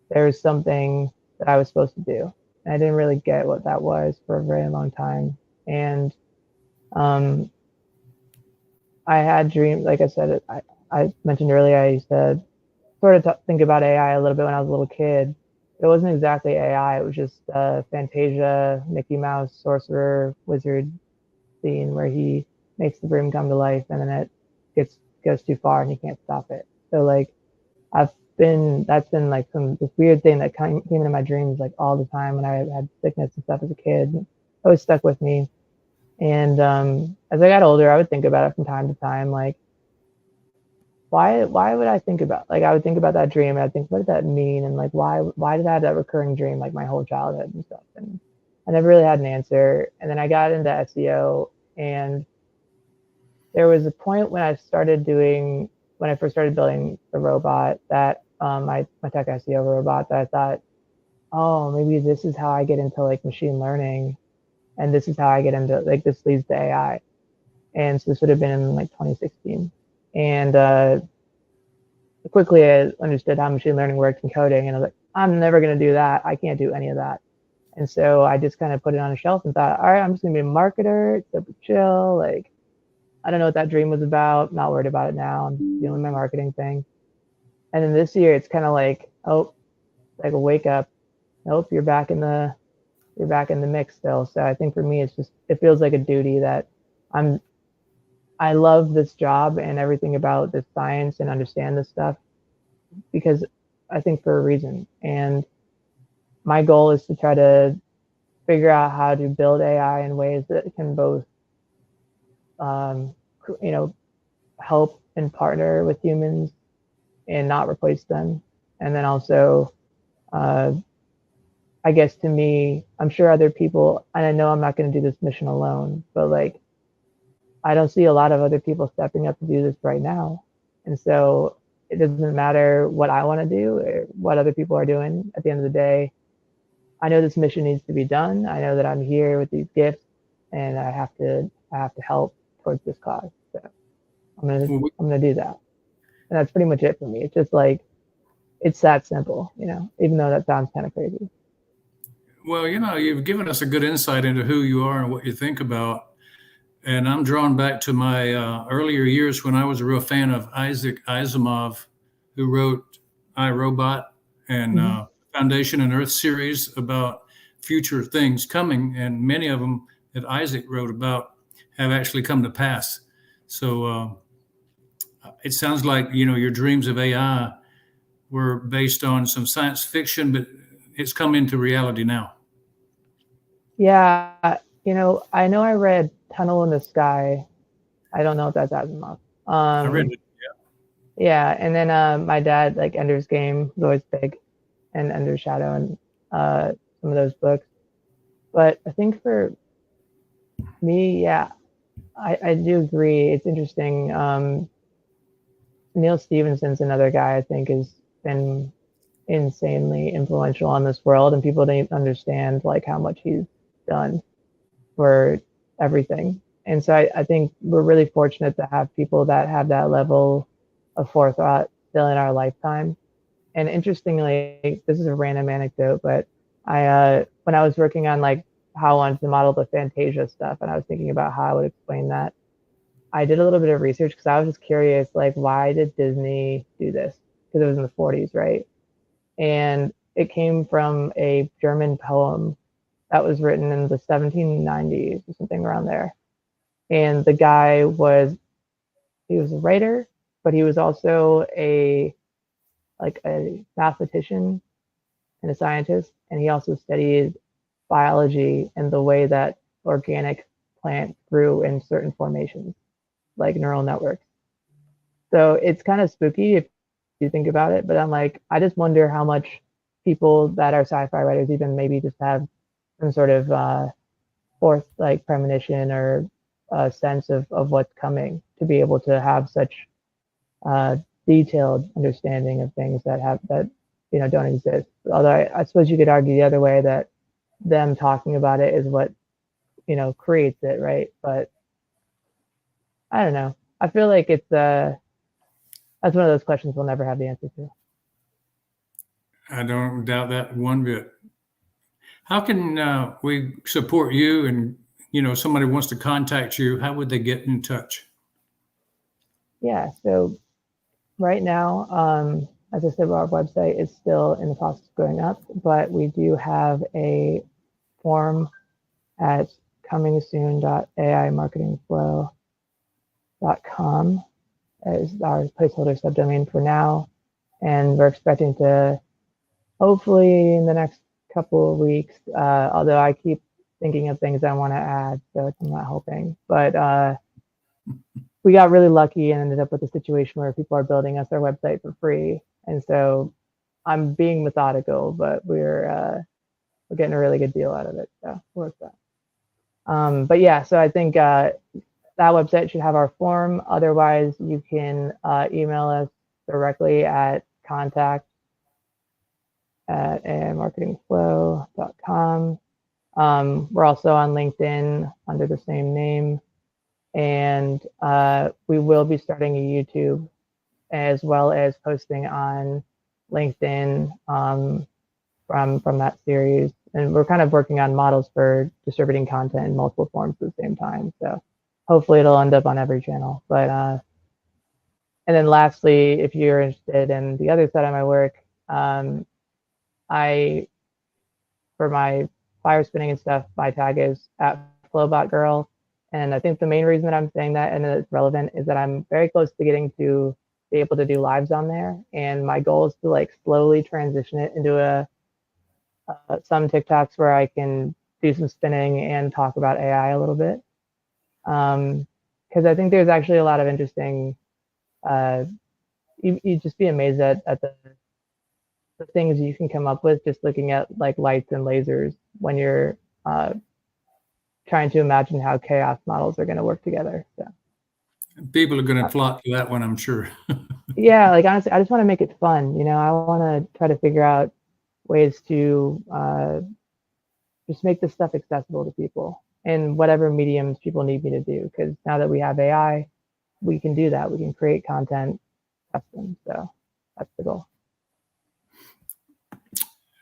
there was something that I was supposed to do. And I didn't really get what that was for a very long time. And um, I had dreams, like I said, I mentioned earlier, I used to sort of think about AI a little bit when I was a little kid. it wasn't exactly AI. It was just Fantasia, Mickey Mouse, sorcerer, wizard scene where he makes the broom come to life, and then it goes too far and he can't stop it. So like that's been like this weird thing that came into my dreams like all the time when I had sickness and stuff as a kid. It always stuck with me. And as I got older, I would think about it from time to time, like why would I think about, like I would think about that dream and I'd think, what did that mean? And like why did I have that recurring dream like my whole childhood and stuff? And I never really had an answer. And then I got into SEO, and there was a point when I first started building the robot that my tech SEO robot, that I thought, oh, maybe this is how I get into like machine learning, and this is how I get into like this leads to AI. And so this would have been in like 2016. And quickly I understood how machine learning works and coding, and I was like, I'm never going to do that. I can't do any of that. And so I just kind of put it on a shelf and thought, all right, I'm just going to be a marketer, super chill. Like, I don't know what that dream was about. Not worried about it now. I'm dealing with my marketing thing. And then this year, it's kind of like, oh, like a wake up. Nope, you're back in the mix still. So I think for me, it feels like a duty that I love this job and everything about this science and understand this stuff, because I think for a reason. And my goal is to try to figure out how to build AI in ways that can both, help and partner with humans and not replace them. And then also, I guess to me, I'm sure other people, and I know I'm not going to do this mission alone, but like, I don't see a lot of other people stepping up to do this right now. And so it doesn't matter what I want to do or what other people are doing. At the end of the day, I know this mission needs to be done. I know that I'm here with these gifts, and I have to help towards this cause. So I'm gonna do that. And that's pretty much it for me. It's just like, it's that simple, even though that sounds kind of crazy. Well, you've given us a good insight into who you are and what you think about. And I'm drawn back to my earlier years when I was a real fan of Isaac Asimov, who wrote I, Robot and Foundation and Earth series about future things coming. And many of them that Isaac wrote about have actually come to pass. So it sounds like, your dreams of AI were based on some science fiction, but it's come into reality now. Yeah, I know I read Tunnel in the Sky. I don't know if that's Asimov. I read it. Yeah, and then my dad, like Ender's Game was always big, and Ender's Shadow, and some of those books. But I think for me, yeah, I do agree. It's interesting. Neil Stephenson's another guy I think has been insanely influential on this world, and people don't even understand like how much he's done for everything. And so I think we're really fortunate to have people that have that level of forethought still in our lifetime. And interestingly, this is a random anecdote, but I when I was working on like how I wanted to model the Fantasia stuff, and I was thinking about how I would explain that, I did a little bit of research because I was just curious, like, why did Disney do this? Because it was in the 40s, right? And it came from a German poem that was written in the 1790s or something around there. And the guy he was a writer, but he was also a mathematician and a scientist. And he also studied biology and the way that organic plants grew in certain formations, like neural networks. So it's kind of spooky if you think about it, but I'm like, I just wonder how much people that are sci-fi writers even maybe just have some sort of fourth like premonition or a sense of what's coming, to be able to have such detailed understanding of things that don't exist. Although I suppose you could argue the other way, that them talking about it is what creates it, right? But I don't know. I feel like it's that's one of those questions we'll never have the answer to. I don't doubt that one bit. How can we support you? And somebody wants to contact you, how would they get in touch? Yeah. So right now, as I said, our website is still in the process of going up, but we do have a form at comingsoon.aimarketingflow.com as our placeholder subdomain for now. And we're expecting to hopefully in the next couple of weeks, although I keep thinking of things I want to add, so I'm not helping. But we got really lucky and ended up with a situation where people are building us their website for free. And so I'm being methodical, but we're getting a really good deal out of it. So worth that. But yeah, so I think that website should have our form. Otherwise, you can email us directly at contact@aimarketingflow.com. We're also on LinkedIn under the same name. And we will be starting a YouTube as well as posting on LinkedIn from that series. And we're kind of working on models for distributing content in multiple forms at the same time. So hopefully it'll end up on every channel. But and then lastly, if you're interested in the other side of my work, for my fire spinning and stuff, my tag is @flowbotgirl. And I think the main reason that I'm saying that and that it's relevant is that I'm very close to getting to be able to do lives on there. And my goal is to like slowly transition it into some TikToks where I can do some spinning and talk about AI a little bit. Because I think there's actually a lot of interesting, you'd just be amazed at the things you can come up with just looking at like lights and lasers when you're trying to imagine how chaos models are going to work together. So people are going to flock to that one, I'm sure. Yeah, like honestly, I just want to make it fun. I want to try to figure out ways to just make this stuff accessible to people in whatever mediums people need me to do. Because now that we have AI, we can do that. We can create content custom. So that's the goal.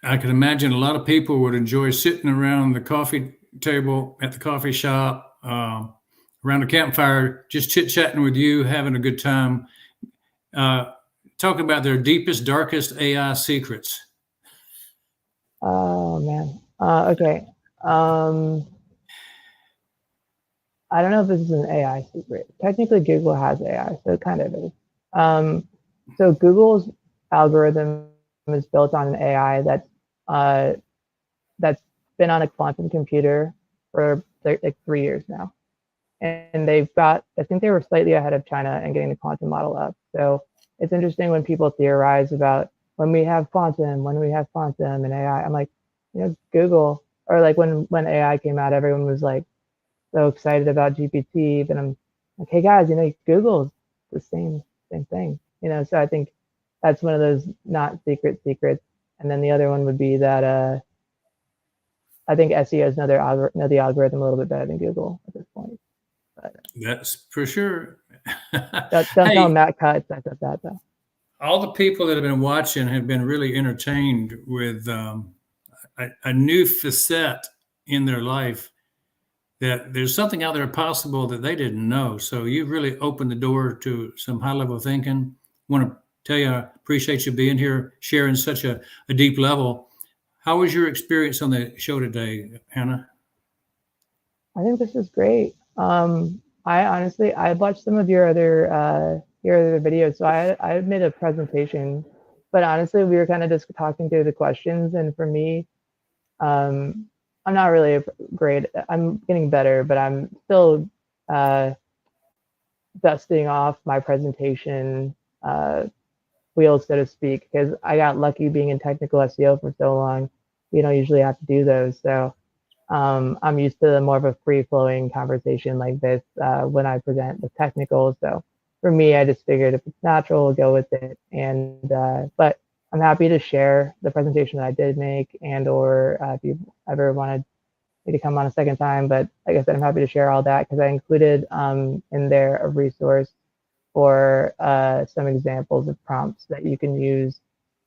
I can imagine a lot of people would enjoy sitting around the coffee table at the coffee shop, around the campfire, just chit-chatting with you, having a good time, talking about their deepest, darkest AI secrets. Oh, man. Okay. I don't know if this is an AI secret. Technically, Google has AI, so it kind of is. So Google's algorithm is built on an AI that's been on a quantum computer for like 3 years now. And I think they were slightly ahead of China in getting the quantum model up. So it's interesting when people theorize about when we have quantum and AI. I'm like, Google, or like when AI came out, everyone was like so excited about GPT, but I'm like, hey guys, Google's the same thing, so I think that's one of those not secrets. And then the other one would be that I think SEOs know the algorithm a little bit better than Google at this point. But, that's for sure. don't tell Matt Cutts I said that though. All the people that have been watching have been really entertained with a new facet in their life, that there's something out there possible that they didn't know. So you've really opened the door to some high-level thinking. I want to tell you, I appreciate you being here, sharing such a deep level. How was your experience on the show today, Hana? I think this is great. I watched some of your other videos. So I made a presentation, but honestly, we were kind of just talking through the questions. And for me, I'm not really great. I'm getting better, but I'm still dusting off my presentation wheels, so to speak, because I got lucky being in technical SEO for so long. We don't usually have to do those. So I'm used to more of a free-flowing conversation like this when I present with technical. So for me, I just figured if it's natural, we'll go with it. And but I'm happy to share the presentation that I did make, or if you ever wanted me to come on a second time. But like I said, I'm happy to share all that because I included in there a resource for some examples of prompts that you can use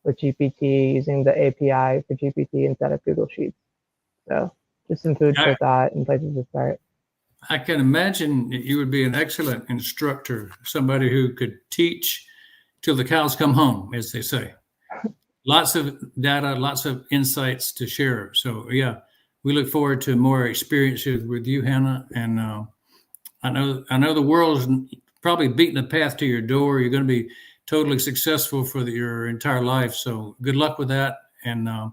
with GPT using the API for GPT instead of Google Sheets. So just some food for thought and places to start. I can imagine that you would be an excellent instructor, somebody who could teach till the cows come home, as they say. Lots of data, lots of insights to share. So yeah, we look forward to more experiences with you, Hana. And I know the world's probably beating a path to your door. You're going to be totally successful for your entire life. So good luck with that. And I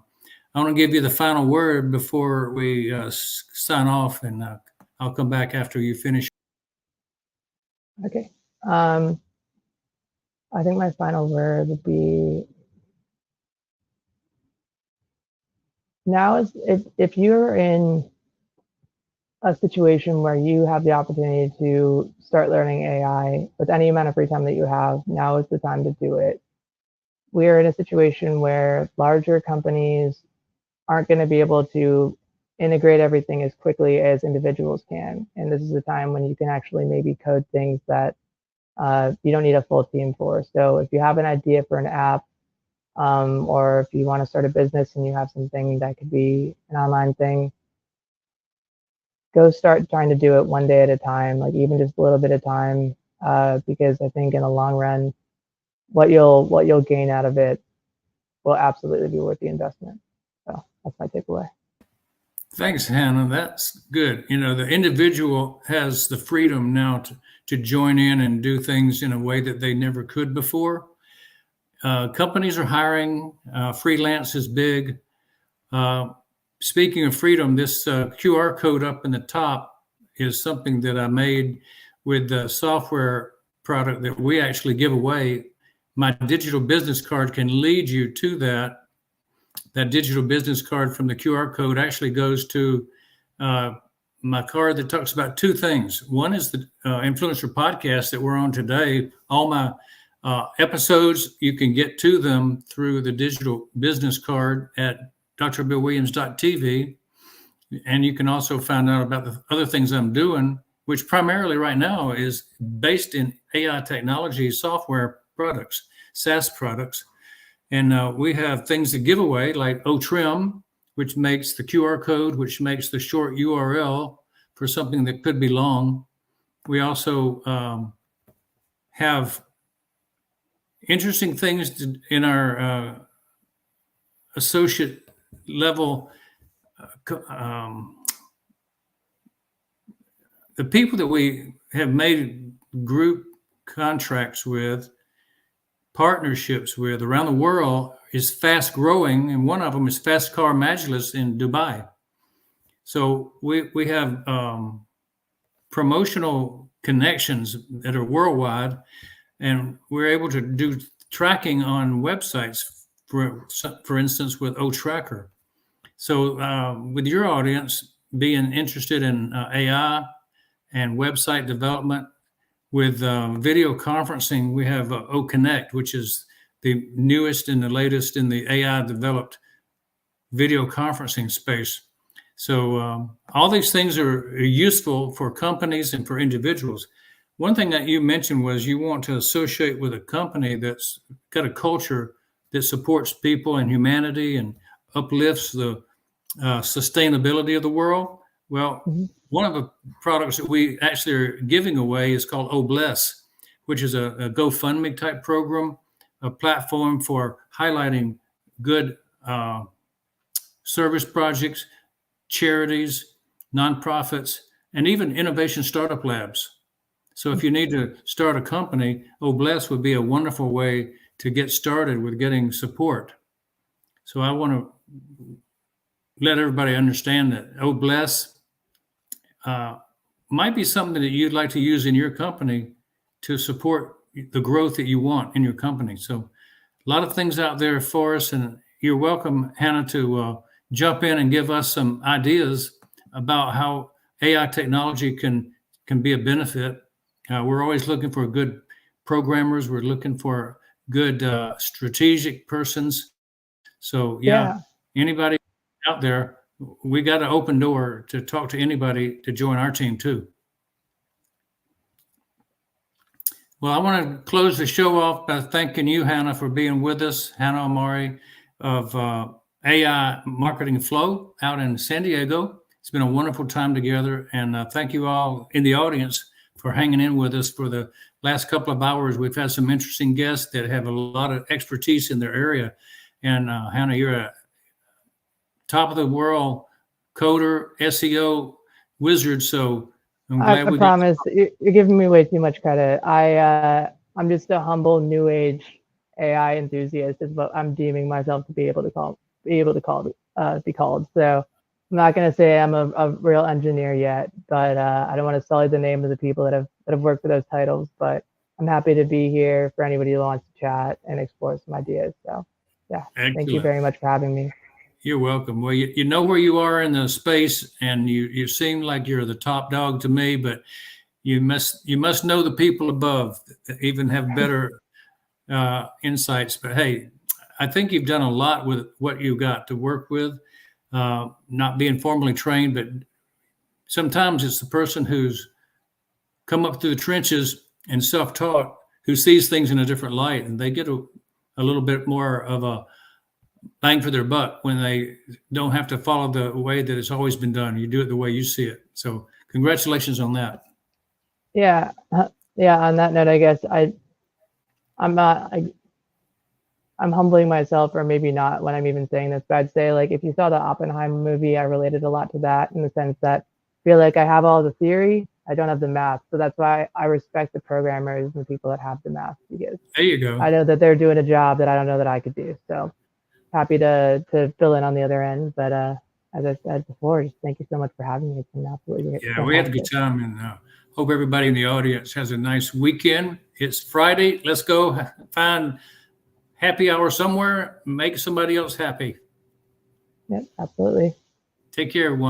want to give you the final word before we sign off, and I'll come back after you finish. Okay. I think my final word would be, now is if you're in a situation where you have the opportunity to start learning AI with any amount of free time that you have, now is the time to do it. We are in a situation where larger companies aren't going to be able to integrate everything as quickly as individuals can. And this is a time when you can actually maybe code things that you don't need a full team for. So if you have an idea for an app, or if you want to start a business and you have something that could be an online thing, go start trying to do it one day at a time, like even just a little bit of time, because I think in the long run, what you'll gain out of it will absolutely be worth the investment. So that's my takeaway. Thanks, Hannah. That's good. The individual has the freedom now to join in and do things in a way that they never could before. Companies are hiring. Freelance is big. Speaking of freedom, this QR code up in the top is something that I made with the software product that we actually give away. My digital business card can lead you to that. That digital business card from the QR code actually goes to my card that talks about two things. One is the Influencer podcast that we're on today. All my episodes, you can get to them through the digital business card at drbillwilliams.tv. And you can also find out about the other things I'm doing, which primarily right now is based in AI technology software products, SaaS products. And we have things to give away like OTrim, which makes the QR code, which makes the short URL for something that could be long. We also have interesting things in our associate level. The people that we have made group contracts with, partnerships with around the world is fast growing, and one of them is Fast Car Majlis in Dubai. So we have promotional connections that are worldwide, and we're able to do tracking on websites, for instance, with OTracker. So with your audience being interested in AI and website development, with video conferencing, we have OConnect, which is the newest and the latest in the AI developed video conferencing space. So all these things are useful for companies and for individuals. One thing that you mentioned was you want to associate with a company that's got a culture that supports people and humanity and uplifts the sustainability of the world. Well, one of the products that we actually are giving away is called Bless, which is a GoFundMe type program, a platform for highlighting good service projects, charities, nonprofits, and even innovation startup labs. So if you need to start a company, Bless would be a wonderful way to get started with getting support. So I want to let everybody understand that Bless might be something that you'd like to use in your company to support the growth that you want in your company. So a lot of things out there for us, and you're welcome, Hannah, to jump in and give us some ideas about how AI technology can be a benefit. We're always looking for good programmers. We're looking for good strategic persons. So anybody out there, we got an open door to talk to anybody to join our team too. Well, I want to close the show off by thanking you, Hannah, for being with us. Hana Omori of AI Marketing Flow out in San Diego. It's been a wonderful time together. And thank you all in the audience for hanging in with us for the last couple of hours. We've had some interesting guests that have a lot of expertise in their area. And Hana, you're a top of the world coder, SEO wizard. So I'm glad I promise you're giving me way too much credit. I'm just a humble new age AI enthusiast is what I'm deeming myself to be able to be called. So I'm not going to say I'm a real engineer yet, but I don't want to sully the name of the people that have worked for those titles. But I'm happy to be here for anybody who wants to chat and explore some ideas. So yeah, Excellent. Thank you very much for having me. You're welcome. Well, you know where you are in the space, and you seem like you're the top dog to me, but you must know the people above that even have better insights. But hey, I think you've done a lot with what you got to work with. Not being formally trained, but sometimes it's the person who's come up through the trenches and self-taught who sees things in a different light, and they get a little bit more of a bang for their buck when they don't have to follow the way that it's always been done. You do it the way you see it. So congratulations on that. Yeah. On that note, I guess I'm humbling myself, or maybe not when I'm even saying this, but I'd say, like, if you saw the Oppenheimer movie, I related a lot to that in the sense that I feel like I have all the theory, I don't have the math. So that's why I respect the programmers and the people that have the math, because there you go. I know that they're doing a job that I don't know that I could do. So happy to fill in on the other end. But as I said before, just thank you so much for having me. It's been absolutely fantastic. We had a good time, and hope everybody in the audience has a nice weekend. It's Friday. Let's go find happy hour somewhere, make somebody else happy. Yep, absolutely. Take care, everyone.